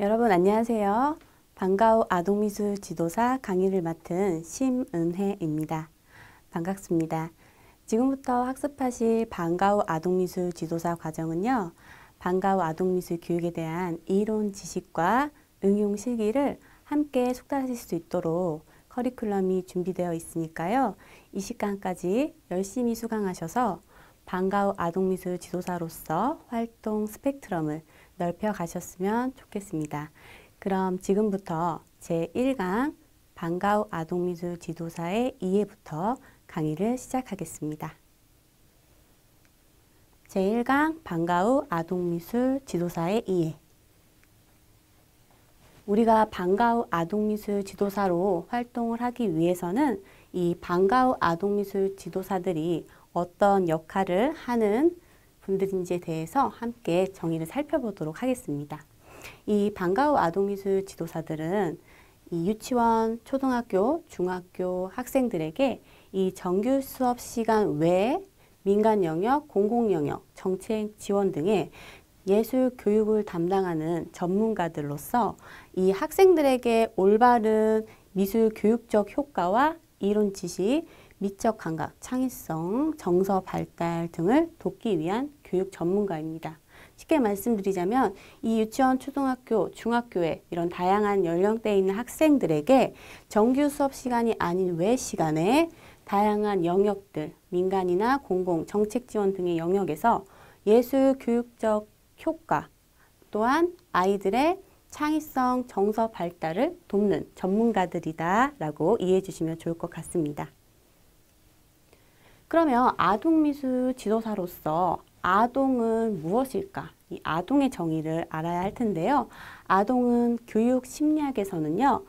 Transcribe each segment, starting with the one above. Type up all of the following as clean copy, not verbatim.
여러분 안녕하세요. 방과후 아동미술 지도사 강의를 맡은 심은혜입니다. 반갑습니다. 지금부터 학습하실 방과후 아동미술 지도사 과정은요. 방과후 아동미술 교육에 대한 이론 지식과 응용 실기를 함께 숙달하실 수 있도록 커리큘럼이 준비되어 있으니까요. 이 시간까지 열심히 수강하셔서 방과후 아동미술 지도사로서 활동 스펙트럼을 넓혀 가셨으면 좋겠습니다. 그럼 지금부터 제1강 방과후 아동미술 지도사의 이해부터 강의를 시작하겠습니다. 제1강 방과후 아동미술 지도사의 이해. 우리가 방과후 아동미술 지도사로 활동을 하기 위해서는 이 방과후 아동미술 지도사들이 어떤 역할을 하는 분들인지에 대해서 함께 정의를 살펴보도록 하겠습니다. 이 방과후 아동미술 지도사들은 이 유치원, 초등학교, 중학교 학생들에게 이 정규 수업 시간 외에 민간 영역, 공공 영역, 정책 지원 등의 예술 교육을 담당하는 전문가들로서 이 학생들에게 올바른 미술 교육적 효과와 이론 지식, 미적 감각, 창의성, 정서 발달 등을 돕기 위한 교육 전문가입니다. 쉽게 말씀드리자면 이 유치원, 초등학교, 중학교에 이런 다양한 연령대에 있는 학생들에게 정규 수업 시간이 아닌 외 시간에 다양한 영역들, 민간이나 공공, 정책 지원 등의 영역에서 예술 교육적 효과 또한 아이들의 창의성, 정서 발달을 돕는 전문가들이다 라고 이해해 주시면 좋을 것 같습니다. 그러면 아동미술 지도사로서 아동은 무엇일까? 이 아동의 정의를 알아야 할 텐데요. 아동은 교육 심리학에서는요.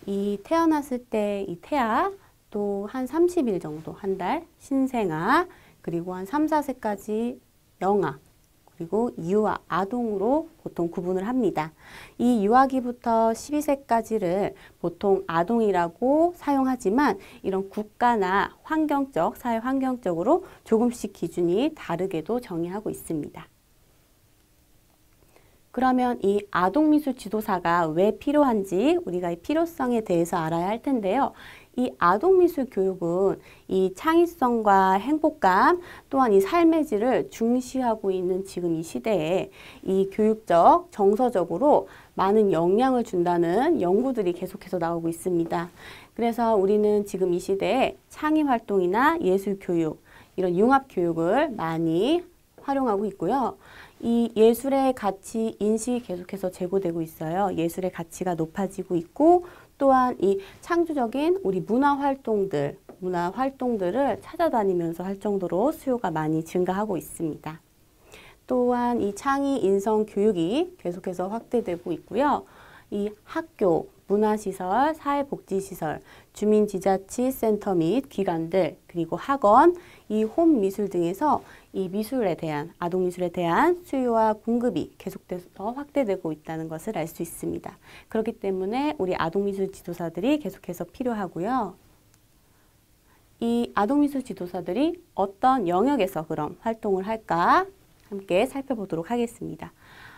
이 태어났을 때 이 태아, 또 한 30일 정도, 한 달, 신생아, 그리고 한 3, 4세까지 영아, 그리고 유아, 아동으로 보통 구분을 합니다. 이 유아기부터 12세까지를 보통 아동이라고 사용하지만 이런 국가나 환경적, 사회 환경적으로 조금씩 기준이 다르게도 정의하고 있습니다. 그러면 이 아동미술 지도사가 왜 필요한지 우리가 이 필요성에 대해서 알아야 할 텐데요. 이 아동미술 교육은 이 창의성과 행복감 또한 이 삶의 질을 중시하고 있는 지금 이 시대에 이 교육적, 정서적으로 많은 영향을 준다는 연구들이 계속해서 나오고 있습니다. 그래서 우리는 지금 이 시대에 창의 활동이나 예술 교육, 이런 융합 교육을 많이 활용하고 있고요. 이 예술의 가치 인식이 계속해서 제고되고 있어요. 예술의 가치가 높아지고 있고 또한 이 창조적인 우리 문화 활동들을 찾아다니면서 할 정도로 수요가 많이 증가하고 있습니다. 또한 이 창의 인성 교육이 계속해서 확대되고 있고요. 이 학교, 문화시설, 사회복지시설, 주민지자치센터 및 기관들, 그리고 학원, 이 홈미술 등에서 이 미술에 대한, 아동미술에 대한 수요와 공급이 계속돼서 확대되고 있다는 것을 알 수 있습니다. 그렇기 때문에 우리 아동미술 지도사들이 계속해서 필요하고요. 이 아동미술 지도사들이 어떤 영역에서 그럼 활동을 할까 함께 살펴보도록 하겠습니다.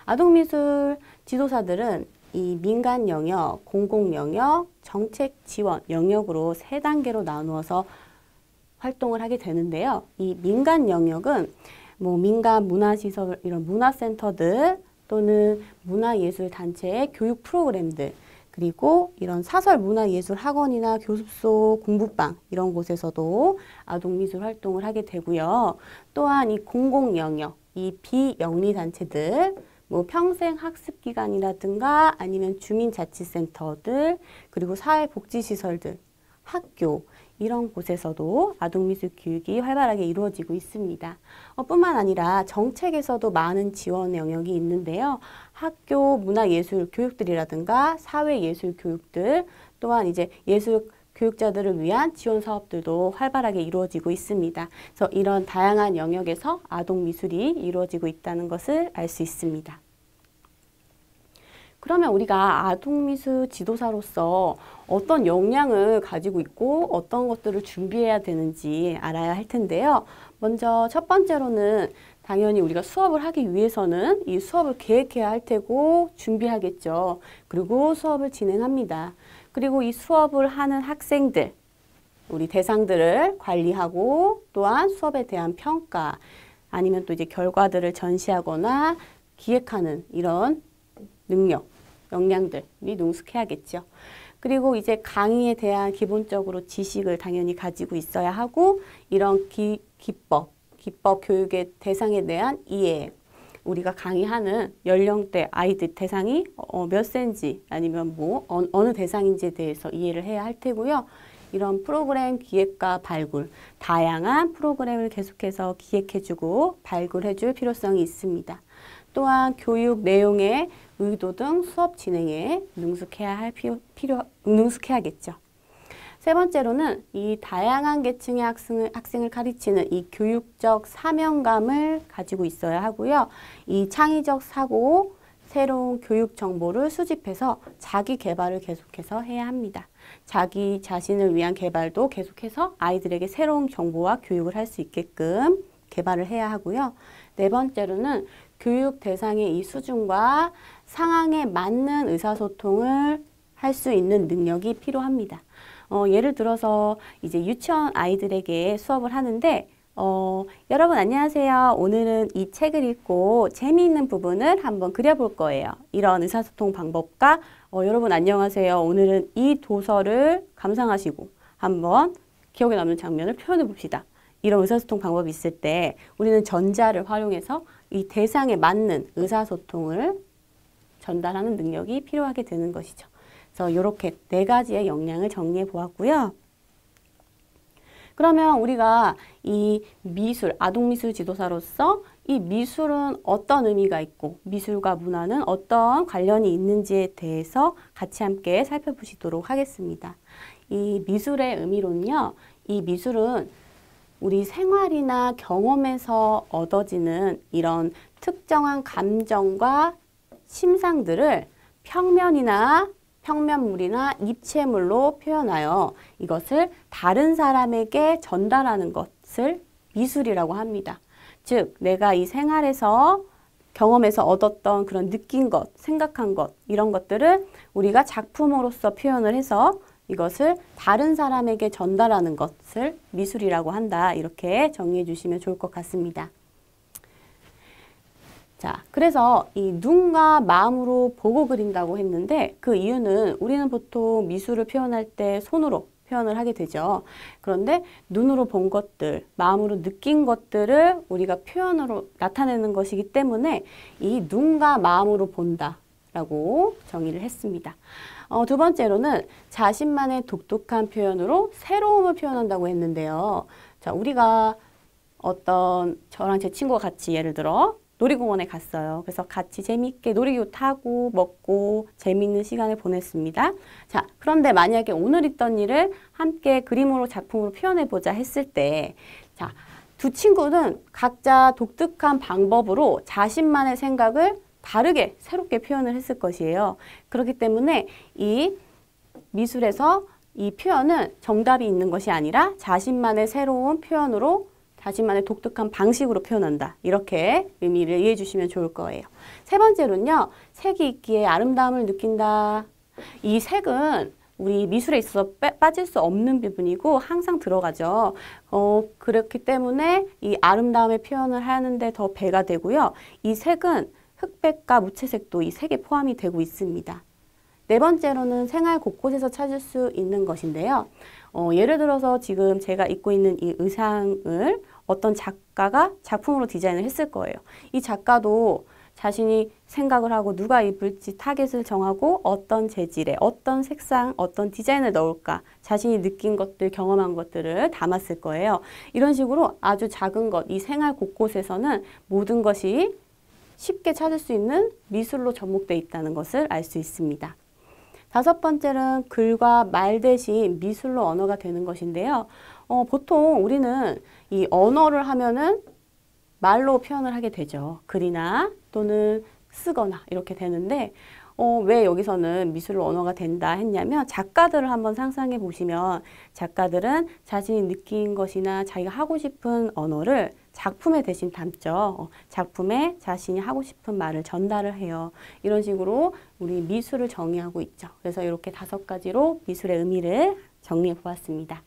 아동미술 지도사들은 이 민간 영역, 공공 영역, 정책 지원 영역으로 3단계로 나누어서 활동을 하게 되는데요. 이 민간 영역은 뭐 민간 문화시설, 이런 문화센터들 또는 문화예술단체의 교육 프로그램들, 그리고 이런 사설 문화예술 학원이나 교습소, 공부방 이런 곳에서도 아동미술 활동을 하게 되고요. 또한 이 공공 영역, 이 비영리단체들, 뭐 평생학습기관이라든가 아니면 주민자치센터들, 그리고 사회복지시설들, 학교 이런 곳에서도 아동미술 교육이 활발하게 이루어지고 있습니다. 뿐만 아니라 정책에서도 많은 지원 영역이 있는데요. 학교 문화예술 교육들이라든가 사회예술 교육들, 또한 이제 예술 교육자들을 위한 지원 사업들도 활발하게 이루어지고 있습니다. 그래서 이런 다양한 영역에서 아동미술이 이루어지고 있다는 것을 알 수 있습니다. 그러면 우리가 아동미술 지도사로서 어떤 역량을 가지고 있고 어떤 것들을 준비해야 되는지 알아야 할 텐데요. 먼저 첫 번째로는 당연히 우리가 수업을 하기 위해서는 이 수업을 계획해야 할 테고 준비하겠죠. 그리고 수업을 진행합니다. 그리고 이 수업을 하는 학생들, 우리 대상들을 관리하고 또한 수업에 대한 평가 아니면 또 이제 결과들을 전시하거나 기획하는 이런 능력, 역량들이 능숙해야겠죠. 그리고 이제 강의에 대한 기본적으로 지식을 당연히 가지고 있어야 하고 이런 기법 교육의 대상에 대한 이해, 우리가 강의하는 연령대 아이들 대상이 몇 세인지 아니면 뭐 어느 대상인지에 대해서 이해를 해야 할 테고요. 이런 프로그램 기획과 발굴, 다양한 프로그램을 계속해서 기획해주고 발굴해줄 필요성이 있습니다. 또한 교육 내용의 의도 등 수업 진행에 능숙해야겠죠. 세 번째로는 이 다양한 계층의 학생을 가르치는 이 교육적 사명감을 가지고 있어야 하고요. 이 창의적 사고, 새로운 교육 정보를 수집해서 자기 개발을 계속해서 해야 합니다. 자기 자신을 위한 개발도 계속해서 아이들에게 새로운 정보와 교육을 할 수 있게끔 개발을 해야 하고요. 네 번째로는 교육 대상의 이 수준과 상황에 맞는 의사소통을 할 수 있는 능력이 필요합니다. 예를 들어서 이제 유치원 아이들에게 수업을 하는데 여러분 안녕하세요. 오늘은 이 책을 읽고 재미있는 부분을 한번 그려볼 거예요. 이런 의사소통 방법과 여러분 안녕하세요. 오늘은 이 도서를 감상하시고 한번 기억에 남는 장면을 표현해 봅시다. 이런 의사소통 방법이 있을 때 우리는 전자를 활용해서 이 대상에 맞는 의사소통을 전달하는 능력이 필요하게 되는 것이죠. 그래서 이렇게 네 가지의 역량을 정리해 보았고요. 그러면 우리가 이 미술, 아동미술 지도사로서 이 미술은 어떤 의미가 있고 미술과 문화는 어떤 관련이 있는지에 대해서 같이 함께 살펴보시도록 하겠습니다. 이 미술의 의미론요. 이 미술은 우리 생활이나 경험에서 얻어지는 이런 특정한 감정과 심상들을 평면물이나 입체물로 표현하여 이것을 다른 사람에게 전달하는 것을 미술이라고 합니다. 즉, 내가 이 생활에서 경험에서 얻었던 그런 느낀 것, 생각한 것, 이런 것들을 우리가 작품으로서 표현을 해서 이것을 다른 사람에게 전달하는 것을 미술이라고 한다. 이렇게 정리해 주시면 좋을 것 같습니다. 자, 그래서 이 눈과 마음으로 보고 그린다고 했는데 그 이유는 우리는 보통 미술을 표현할 때 손으로 표현을 하게 되죠. 그런데 눈으로 본 것들, 마음으로 느낀 것들을 우리가 표현으로 나타내는 것이기 때문에 이 눈과 마음으로 본다라고 정의를 했습니다. 두 번째로는 자신만의 독특한 표현으로 새로움을 표현한다고 했는데요. 자, 우리가 저랑 제 친구가 같이 예를 들어 놀이공원에 갔어요. 그래서 같이 재미있게 놀이기구 타고 먹고 재미있는 시간을 보냈습니다. 자, 그런데 만약에 오늘 있던 일을 함께 그림으로 작품으로 표현해보자 했을 때 자, 두 친구는 각자 독특한 방법으로 자신만의 생각을 다르게 새롭게 표현을 했을 것이에요. 그렇기 때문에 이 미술에서 이 표현은 정답이 있는 것이 아니라 자신만의 새로운 표현으로 자신만의 독특한 방식으로 표현한다. 이렇게 의미를 이해해 주시면 좋을 거예요. 세 번째로는요. 색이 있기에 아름다움을 느낀다. 이 색은 우리 미술에 있어서 빠질 수 없는 부분이고 항상 들어가죠. 그렇기 때문에 이 아름다움의 표현을 하는데 더 배가 되고요. 이 색은 흑백과 무채색도 이 색에 포함이 되고 있습니다. 네 번째로는 생활 곳곳에서 찾을 수 있는 것인데요. 예를 들어서 지금 제가 입고 있는 이 의상을 어떤 작가가 작품으로 디자인을 했을 거예요. 이 작가도 자신이 생각을 하고 누가 입을지 타겟을 정하고 어떤 재질에 어떤 색상, 어떤 디자인을 넣을까 자신이 느낀 것들, 경험한 것들을 담았을 거예요. 이런 식으로 아주 작은 것, 이 생활 곳곳에서는 모든 것이 쉽게 찾을 수 있는 미술로 접목되어 있다는 것을 알 수 있습니다. 다섯 번째는 글과 말 대신 미술로 언어가 되는 것인데요. 보통 우리는 이 언어를 하면은 말로 표현을 하게 되죠. 글이나 또는 쓰거나 이렇게 되는데 왜 여기서는 미술 언어가 된다 했냐면 작가들을 한번 상상해 보시면 작가들은 자신이 느낀 것이나 자기가 하고 싶은 언어를 작품에 대신 담죠. 작품에 자신이 하고 싶은 말을 전달을 해요. 이런 식으로 우리 미술을 정의하고 있죠. 그래서 이렇게 5가지로 미술의 의미를 정리해 보았습니다.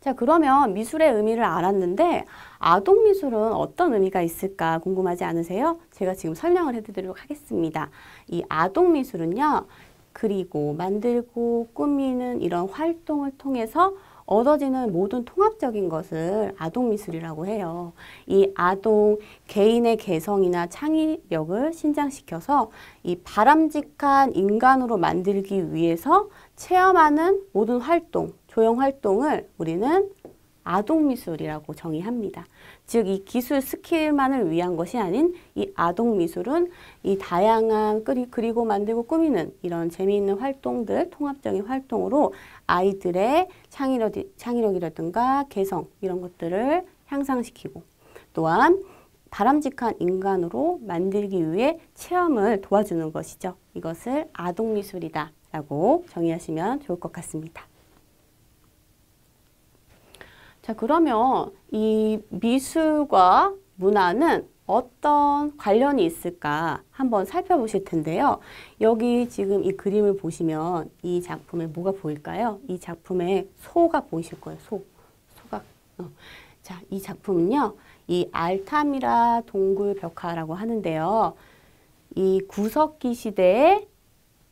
자, 그러면 미술의 의미를 알았는데 아동미술은 어떤 의미가 있을까 궁금하지 않으세요? 제가 지금 설명을 해드리도록 하겠습니다. 이 아동미술은요, 그리고 만들고 꾸미는 이런 활동을 통해서 얻어지는 모든 통합적인 것을 아동미술이라고 해요. 이 아동 개인의 개성이나 창의력을 신장시켜서 이 바람직한 인간으로 만들기 위해서 체험하는 모든 활동, 조형 활동을 우리는 아동미술이라고 정의합니다. 즉, 이 기술 스킬만을 위한 것이 아닌 이 아동미술은 이 다양한 그리고 만들고 꾸미는 이런 재미있는 활동들, 통합적인 활동으로 아이들의 창의력이라든가 개성 이런 것들을 향상시키고 또한 바람직한 인간으로 만들기 위해 체험을 도와주는 것이죠. 이것을 아동미술이다 라고 정의하시면 좋을 것 같습니다. 자, 그러면 이 미술과 문화는 어떤 관련이 있을까 한번 살펴보실 텐데요. 여기 지금 이 그림을 보시면 이 작품에 뭐가 보일까요? 이 작품에 소가 보이실 거예요. 소가. 자, 이 작품은요. 이 알타미라 동굴 벽화라고 하는데요. 이 구석기 시대의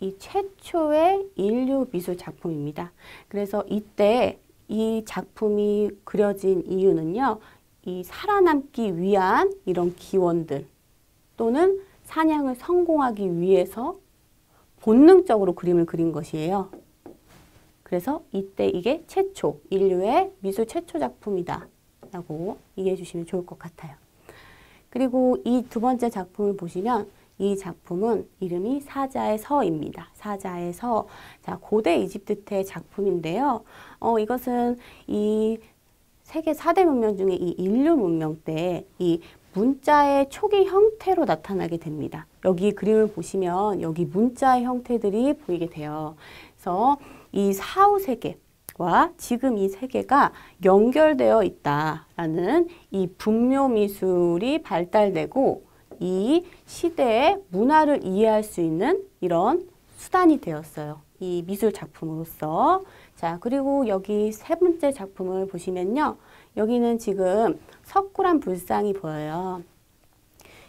이 최초의 인류 미술 작품입니다. 그래서 이때 이 작품이 그려진 이유는요, 이 살아남기 위한 이런 기원들 또는 사냥을 성공하기 위해서 본능적으로 그림을 그린 것이에요. 그래서 이때 이게 인류의 미술 최초 작품이다 라고 이해해 주시면 좋을 것 같아요. 그리고 이 2번째 작품을 보시면 이 작품은 이름이 사자의 서입니다. 사자의 서. 자, 고대 이집트 때 작품인데요. 이것은 이 세계 4대 문명 중에 이 인류 문명 때 이 문자의 초기 형태로 나타나게 됩니다. 여기 그림을 보시면 여기 문자의 형태들이 보이게 돼요. 그래서 이 사후 세계와 지금 이 세계가 연결되어 있다라는 이 분묘 미술이 발달되고 이 시대의 문화를 이해할 수 있는 이런 수단이 되었어요. 이 미술 작품으로서. 자, 그리고 여기 3번째 작품을 보시면요. 여기는 지금 석굴암 불상이 보여요.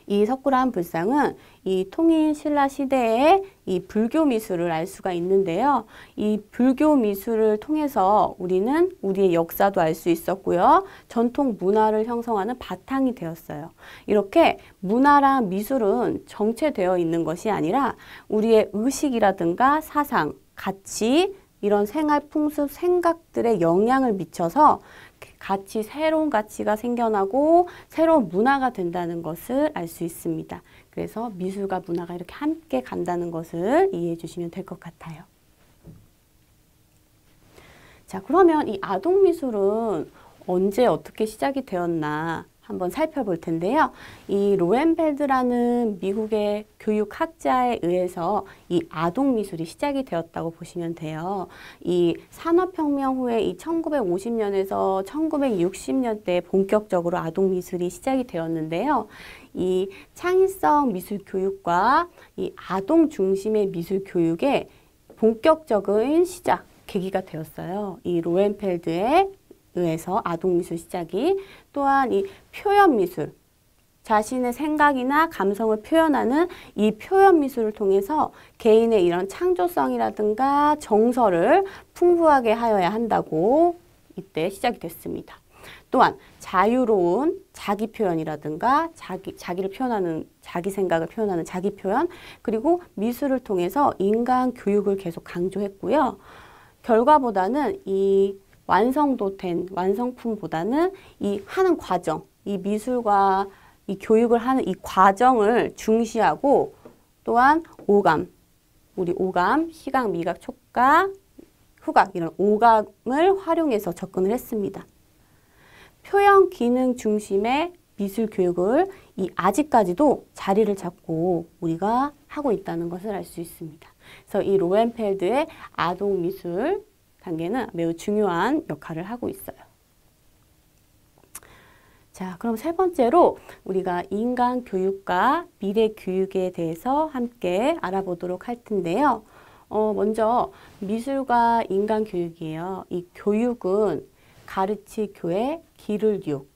이 석굴암 불상은 이 통일 신라 시대의 이 불교 미술을 알 수가 있는데요. 이 불교 미술을 통해서 우리는 우리의 역사도 알 수 있었고요. 전통 문화를 형성하는 바탕이 되었어요. 이렇게 문화랑 미술은 정체되어 있는 것이 아니라 우리의 의식이라든가 사상, 가치, 이런 생활 풍습, 생각들에 영향을 미쳐서 새로운 가치가 생겨나고 새로운 문화가 된다는 것을 알 수 있습니다. 그래서 미술과 문화가 이렇게 함께 간다는 것을 이해해 주시면 될 것 같아요. 자, 그러면 이 아동미술은 언제 어떻게 시작이 되었나 한번 살펴볼 텐데요. 이 로엔펠드라는 미국의 교육학자에 의해서 이 아동미술이 시작이 되었다고 보시면 돼요. 이 산업혁명 후에 이 1950년에서 1960년대에 본격적으로 아동미술이 시작이 되었는데요. 이 창의성 미술 교육과 이 아동 중심의 미술 교육의 본격적인 시작, 계기가 되었어요. 이 로엔펠드의 의해서 아동미술 시작이 또한 이 표현미술, 자신의 생각이나 감성을 표현하는 이 표현미술을 통해서 개인의 이런 창조성이라든가 정서를 풍부하게 하여야 한다고 이때 시작이 됐습니다. 또한 자유로운 자기 표현이라든가 자기를 표현하는 자기 생각을 표현하는 자기 표현 그리고 미술을 통해서 인간 교육을 계속 강조했고요. 결과보다는 이 완성도 된 완성품보다는 이 하는 과정, 이 미술과 이 교육을 하는 이 과정을 중시하고 또한 오감, 우리 오감, 시각, 미각, 촉각, 후각 이런 오감을 활용해서 접근을 했습니다. 표현 기능 중심의 미술 교육을 아직까지도 자리를 잡고 우리가 하고 있다는 것을 알 수 있습니다. 그래서 이 로헨펠드의 아동 미술 단계는 매우 중요한 역할을 하고 있어요. 자, 그럼 세 번째로 우리가 인간 교육과 미래 교육에 대해서 함께 알아보도록 할 텐데요. 먼저 미술과 인간 교육이에요. 이 교육은 가르치 교회 기를 육,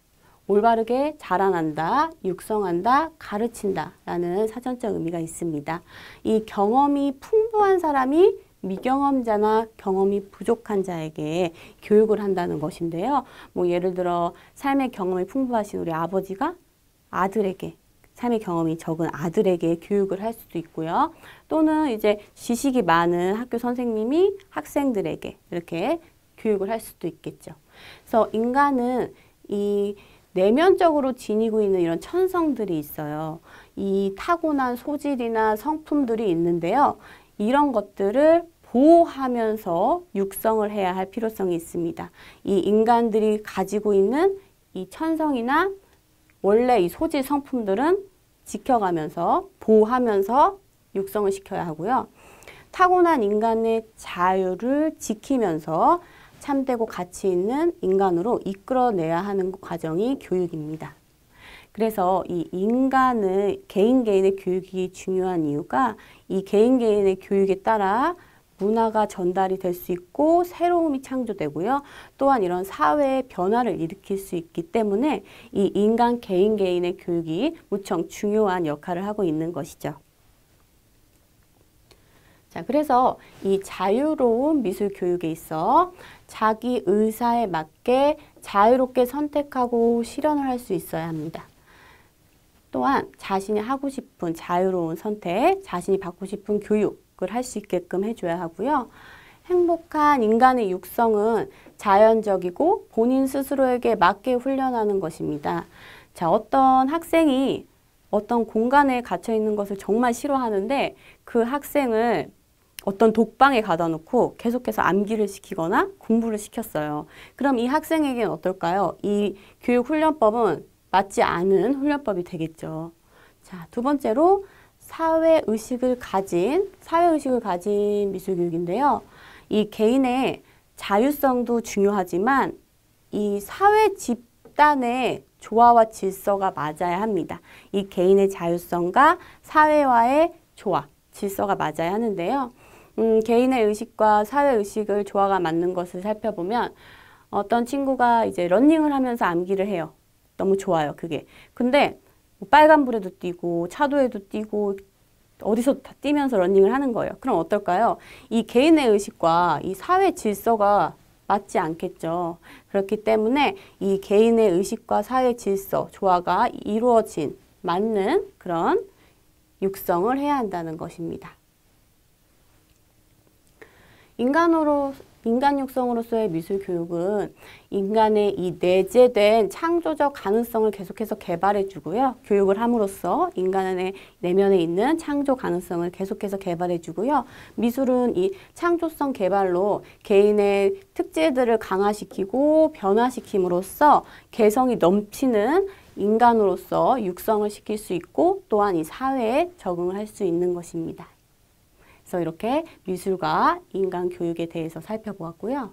올바르게 자라난다, 육성한다, 가르친다 라는 사전적 의미가 있습니다. 이 경험이 풍부한 사람이 미경험자나 경험이 부족한 자에게 교육을 한다는 것인데요. 뭐 예를 들어 삶의 경험이 풍부하신 우리 아버지가 아들에게, 삶의 경험이 적은 아들에게 교육을 할 수도 있고요. 또는 이제 지식이 많은 학교 선생님이 학생들에게 이렇게 교육을 할 수도 있겠죠. 그래서 인간은 이 내면적으로 지니고 있는 이런 천성들이 있어요. 이 타고난 소질이나 성품들이 있는데요. 이런 것들을 보호하면서 육성을 해야 할 필요성이 있습니다. 이 인간들이 가지고 있는 이 천성이나 원래 이 소질 성품들은 지켜가면서 보호하면서 육성을 시켜야 하고요. 타고난 인간의 자유를 지키면서 참되고 가치 있는 인간으로 이끌어내야 하는 과정이 교육입니다. 그래서 이 인간의 개인의 교육이 중요한 이유가 이 개인의 교육에 따라 문화가 전달이 될 수 있고 새로움이 창조되고요. 또한 이런 사회의 변화를 일으킬 수 있기 때문에 이 인간 개인의 교육이 무척 중요한 역할을 하고 있는 것이죠. 자, 그래서 이 자유로운 미술 교육에 있어 자기 의사에 맞게 자유롭게 선택하고 실현을 할 수 있어야 합니다. 또한 자신이 하고 싶은 자유로운 선택, 자신이 받고 싶은 교육을 할 수 있게끔 해줘야 하고요. 행복한 인간의 육성은 자연적이고 본인 스스로에게 맞게 훈련하는 것입니다. 자, 어떤 학생이 어떤 공간에 갇혀 있는 것을 정말 싫어하는데 그 학생을 어떤 독방에 가다 놓고 계속해서 암기를 시키거나 공부를 시켰어요. 그럼 이 학생에게는 어떨까요? 이 교육 훈련법은 맞지 않은 훈련법이 되겠죠. 자, 두 번째로 사회의식을 가진 미술교육인데요. 이 개인의 자율성도 중요하지만 이 사회 집단의 조화와 질서가 맞아야 합니다. 이 개인의 자율성과 사회와의 조화, 질서가 맞아야 하는데요. 개인의 의식과 사회의식을 조화가 맞는 것을 살펴보면 어떤 친구가 이제 러닝을 하면서 암기를 해요. 너무 좋아요, 그게. 근데 빨간불에도 뛰고 차도에도 뛰고 어디서 다 뛰면서 러닝을 하는 거예요. 그럼 어떨까요? 이 개인의 의식과 이 사회 질서가 맞지 않겠죠. 그렇기 때문에 이 개인의 의식과 사회 질서, 조화가 이루어진 맞는 그런 육성을 해야 한다는 것입니다. 인간 육성으로서의 미술 교육은 인간의 이 내재된 창조적 가능성을 계속해서 개발해 주고요. 교육을 함으로써 인간의 내면에 있는 창조 가능성을 계속해서 개발해 주고요. 미술은 이 창조성 개발로 개인의 특질들을 강화시키고 변화시킴으로써 개성이 넘치는 인간으로서 육성을 시킬 수 있고 또한 이 사회에 적응을 할 수 있는 것입니다. 그래서 이렇게 미술과 인간 교육에 대해서 살펴보았고요.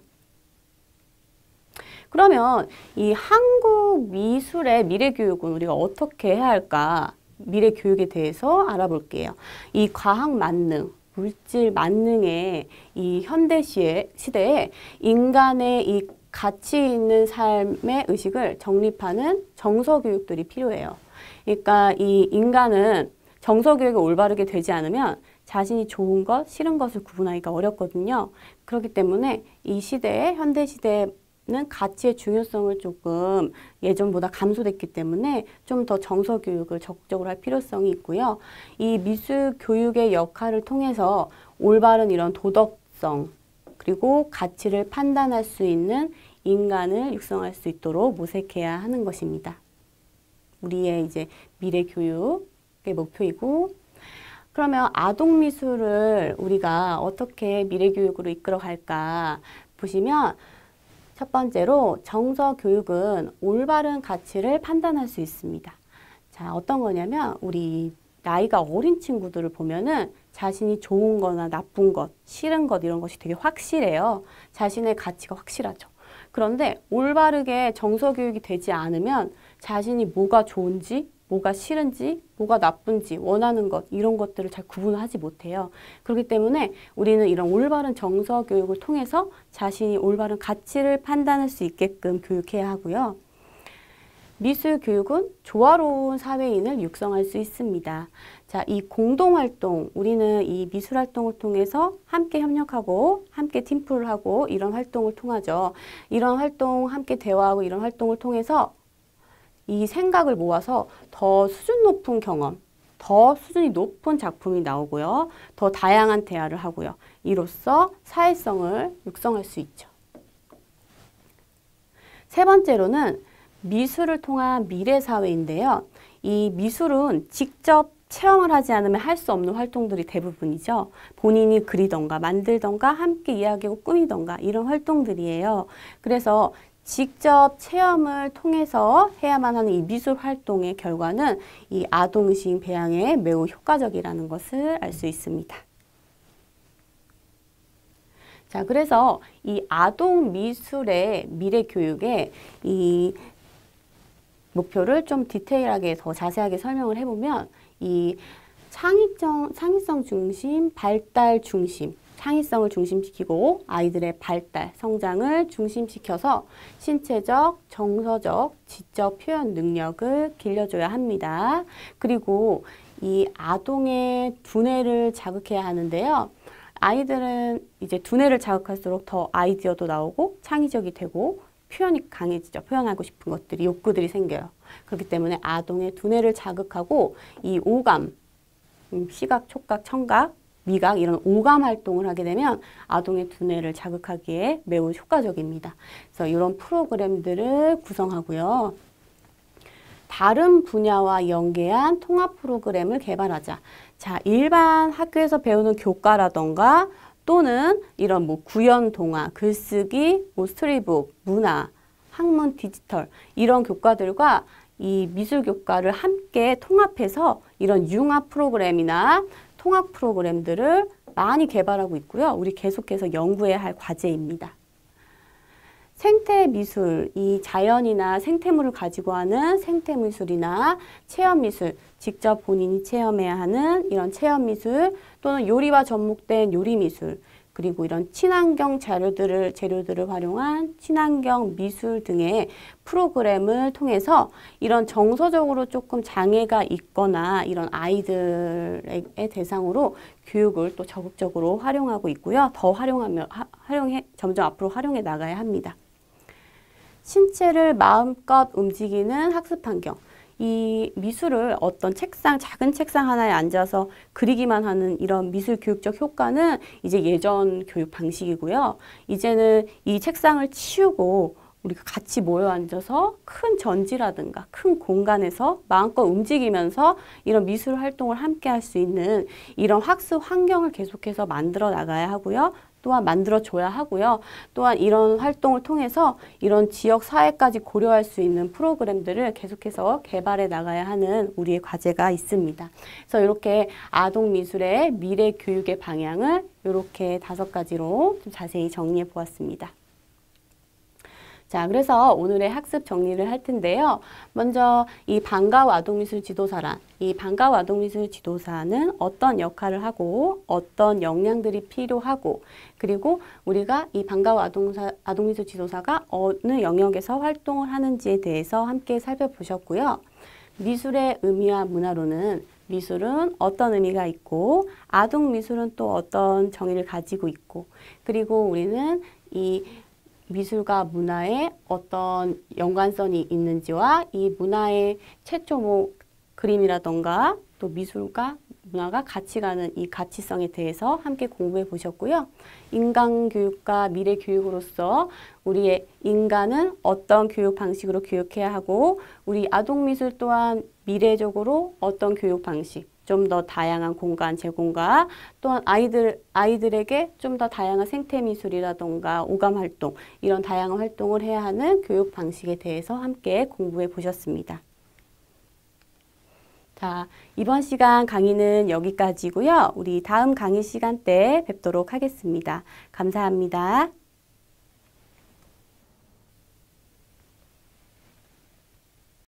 그러면 이 한국 미술의 미래 교육은 우리가 어떻게 해야 할까? 미래 교육에 대해서 알아볼게요. 이 과학 만능, 물질 만능의 이 현대 시대에 인간의 이 가치 있는 삶의 의식을 정립하는 정서 교육들이 필요해요. 그러니까 이 인간은 정서 교육이 올바르게 되지 않으면 자신이 좋은 것, 싫은 것을 구분하기가 어렵거든요. 그렇기 때문에 이 시대에, 현대 시대에는 가치의 중요성을 조금 예전보다 감소됐기 때문에 좀 더 정서 교육을 적극적으로 할 필요성이 있고요. 이 미술 교육의 역할을 통해서 올바른 이런 도덕성, 그리고 가치를 판단할 수 있는 인간을 육성할 수 있도록 모색해야 하는 것입니다. 우리의 이제 미래 교육의 목표이고, 그러면 아동 미술을 우리가 어떻게 미래 교육으로 이끌어 갈까 보시면, 첫 번째로 정서 교육은 올바른 가치를 판단할 수 있습니다. 자, 어떤 거냐면 우리 나이가 어린 친구들을 보면은 자신이 좋은 거나 나쁜 것, 싫은 것 이런 것이 되게 확실해요. 자신의 가치가 확실하죠. 그런데 올바르게 정서 교육이 되지 않으면 자신이 뭐가 좋은지, 뭐가 싫은지, 뭐가 나쁜지, 원하는 것 이런 것들을 잘 구분하지 못해요. 그렇기 때문에 우리는 이런 올바른 정서 교육을 통해서 자신이 올바른 가치를 판단할 수 있게끔 교육해야 하고요. 미술 교육은 조화로운 사회인을 육성할 수 있습니다. 자, 이 공동활동, 우리는 이 미술 활동을 통해서 함께 협력하고 함께 팀플을 하고 이런 활동을 통하죠. 이런 활동, 함께 대화하고 이런 활동을 통해서 이 생각을 모아서 더 수준 높은 경험, 더 수준이 높은 작품이 나오고요. 더 다양한 대화를 하고요. 이로써 사회성을 육성할 수 있죠. 세 번째로는 미술을 통한 미래사회인데요. 이 미술은 직접 체험을 하지 않으면 할 수 없는 활동들이 대부분이죠. 본인이 그리던가 만들던가 함께 이야기하고 꾸미던가 이런 활동들이에요. 그래서 직접 체험을 통해서 해야만 하는 이 미술 활동의 결과는 이 아동의식 배양에 매우 효과적이라는 것을 알 수 있습니다. 자, 그래서 이 아동 미술의 미래 교육에 이 목표를 좀 디테일하게 더 자세하게 설명을 해보면 이 창의성 중심, 발달 중심, 창의성을 중심시키고 아이들의 발달, 성장을 중심시켜서 신체적, 정서적, 지적 표현 능력을 길러줘야 합니다. 그리고 이 아동의 두뇌를 자극해야 하는데요. 아이들은 이제 두뇌를 자극할수록 더 아이디어도 나오고 창의적이 되고 표현이 강해지죠. 표현하고 싶은 것들이, 욕구들이 생겨요. 그렇기 때문에 아동의 두뇌를 자극하고 이 오감, 시각, 촉각, 청각, 미각 이런 오감 활동을 하게 되면 아동의 두뇌를 자극하기에 매우 효과적입니다. 그래서 이런 프로그램들을 구성하고요. 다른 분야와 연계한 통합 프로그램을 개발하자. 자, 일반 학교에서 배우는 교과라던가 또는 이런 뭐 구연 동화, 글쓰기, 뭐 스토리북, 문화, 학문 디지털 이런 교과들과 이 미술 교과를 함께 통합해서 이런 융합 프로그램이나 통합 프로그램들을 많이 개발하고 있고요. 우리 계속해서 연구해야 할 과제입니다. 생태미술, 이 자연이나 생태물을 가지고 하는 생태미술이나 체험미술, 직접 본인이 체험해야 하는 이런 체험미술 또는 요리와 접목된 요리미술, 그리고 이런 친환경 재료들을 활용한 친환경 미술 등의 프로그램을 통해서 이런 정서적으로 조금 장애가 있거나 이런 아이들의 대상으로 교육을 또 적극적으로 활용하고 있고요. 더 점점 앞으로 활용해 나가야 합니다. 신체를 마음껏 움직이는 학습 환경. 이 미술을 어떤 작은 책상 하나에 앉아서 그리기만 하는 이런 미술 교육적 효과는 이제 예전 교육 방식이고요. 이제는 이 책상을 치우고 우리가 같이 모여 앉아서 큰 전지라든가 큰 공간에서 마음껏 움직이면서 이런 미술 활동을 함께 할 수 있는 이런 학습 환경을 계속해서 만들어 나가야 하고요. 또한 만들어줘야 하고요. 또한 이런 활동을 통해서 이런 지역 사회까지 고려할 수 있는 프로그램들을 계속해서 개발해 나가야 하는 우리의 과제가 있습니다. 그래서 이렇게 아동 미술의 미래 교육의 방향을 이렇게 5가지로 좀 자세히 정리해 보았습니다. 자, 그래서 오늘의 학습 정리를 할 텐데요. 먼저 이 방과후 아동미술 지도사란, 이 방과후 아동미술 지도사는 어떤 역할을 하고 어떤 역량들이 필요하고 그리고 우리가 이 방과후 아동미술 지도사가 어느 영역에서 활동을 하는지에 대해서 함께 살펴보셨고요. 미술의 의미와 문화로는 미술은 어떤 의미가 있고 아동 미술은 또 어떤 정의를 가지고 있고 그리고 우리는 이 미술과 문화에 어떤 연관성이 있는지와 이 문화의 최초 뭐 그림이라던가 또 미술과 문화가 같이 가는 이 가치성에 대해서 함께 공부해 보셨고요. 인간교육과 미래교육으로서 우리의 인간은 어떤 교육 방식으로 교육해야 하고 우리 아동미술 또한 미래적으로 어떤 교육 방식, 좀 더 다양한 공간 제공과 또한 아이들에게 좀 더 다양한 생태미술이라던가 오감활동 이런 다양한 활동을 해야 하는 교육 방식에 대해서 함께 공부해 보셨습니다. 자, 이번 시간 강의는 여기까지고요. 우리 다음 강의 시간 때 뵙도록 하겠습니다. 감사합니다.